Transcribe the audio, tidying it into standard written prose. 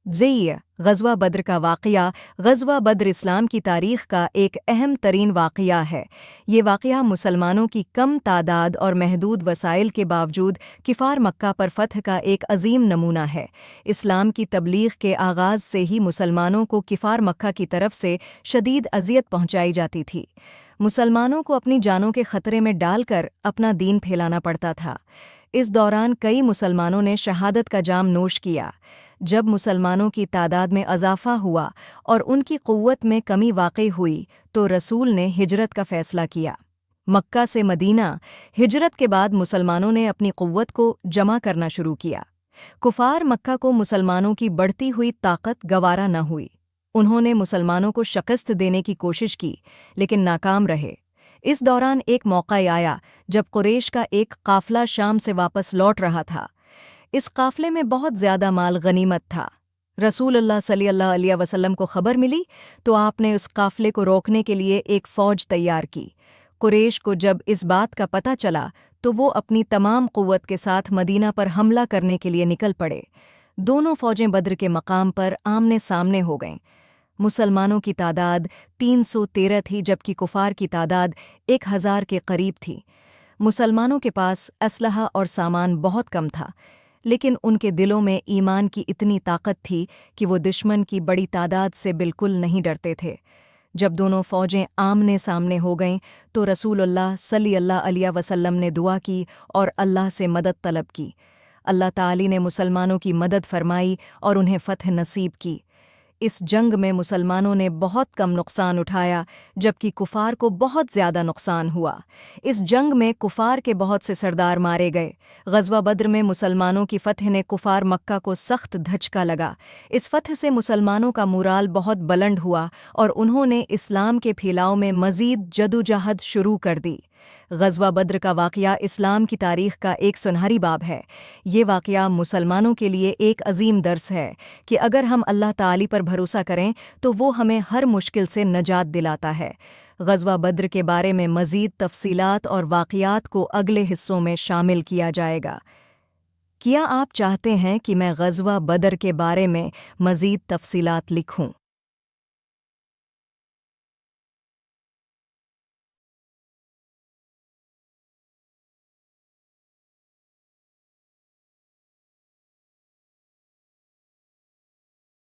ज़िय ग़ज़वा बद्र का वाक़या ग़ज़वा बद्र इस्लाम की तारीख़ का एक अहम तरीन वाक़या है। ये वाक़या मुसलमानों की कम तादाद और महदूद वसाइल के बावजूद किफ़ार मक्का पर फ़तह का एक अजीम नमूना है। इस्लाम की तबलीग़ के आगाज़ से ही मुसलमानों को किफ़ार मक्का की तरफ से शदीद अज़ियत पहुँचाई जाती थी। मुसलमानों को अपनी जानों के ख़तरे में डालकर अपना दीन फैलाना पड़ता था। इस दौरान कई मुसलमानों ने शहादत का जाम नोश किया। जब मुसलमानों की तादाद में इजाफ़ा हुआ और उनकी क़ुव्वत में कमी वाक़ई हुई तो रसूल ने हिजरत का फ़ैसला किया। मक्का से मदीना हिजरत के बाद मुसलमानों ने अपनी क़ुव्वत को जमा करना शुरू किया। कुफ़ार मक्का को मुसलमानों की बढ़ती हुई ताकत गवारा न हुई। उन्होंने मुसलमानों को शिकस्त देने की कोशिश की, लेकिन नाकाम रहे। इस दौरान एक मौका आया जब कुरैश का एक काफ़िला शाम से वापस लौट रहा था। इस काफ़िले में बहुत ज़्यादा माल गनीमत था। रसूलुल्लाह सल्लल्लाहु अलैहि वसल्लम को खबर मिली तो आपने उस काफ़िले को रोकने के लिए एक फ़ौज तैयार की। कुरैश को जब इस बात का पता चला तो वो अपनी तमाम क़ुव्वत के साथ मदीना पर हमला करने के लिए निकल पड़े। दोनों फ़ौजें बद्र के मकाम पर आमने सामने हो गईं। मुसलमानों की तादाद 313 थी, जबकि कुफ़ार की तादाद 1000 के करीब थी। मुसलमानों के पास असलहा और सामान बहुत कम था, लेकिन उनके दिलों में ईमान की इतनी ताकत थी कि वो दुश्मन की बड़ी तादाद से बिल्कुल नहीं डरते थे। जब दोनों फ़ौजें आमने सामने हो गईं तो रसूलुल्लाह सल्लल्लाहु अलैहि वसल्लम ने दुआ की और अल्लाह से मदद तलब की। अल्लाह ताली ने मुसलमानों की मदद फरमाई और उन्हें फ़तह नसीब की। इस जंग में मुसलमानों ने बहुत कम नुकसान उठाया, जबकि कुफ़ार को बहुत ज़्यादा नुकसान हुआ। इस जंग में कुफ़ार के बहुत से सरदार मारे गए। ग़ज़वा बद्र में मुसलमानों की फ़तह ने कुफ़ार मक्का को सख्त धचका लगा। इस फ़तह से मुसलमानों का मुराल बहुत बुलंद हुआ और उन्होंने इस्लाम के फैलाव में मज़ीद जदोजहद शुरू कर दी। ग़ज़वा बद्र का वाक़या इस्लाम की तारीख़ का एक सुनहरी बाब है। ये वाक़या मुसलमानों के लिए एक अजीम दर्स है कि अगर हम अल्लाह ताली पर भरोसा करें तो वो हमें हर मुश्किल से नजात दिलाता है। ग़ज़वा बद्र के बारे में मज़ीद तफ़सीलात और वाक़यात को अगले हिस्सों में शामिल किया जाएगा। क्या आप चाहते हैं कि मैं ग़ज़वा बद्र के बारे में मज़ीद तफ़सीलात लिखूं?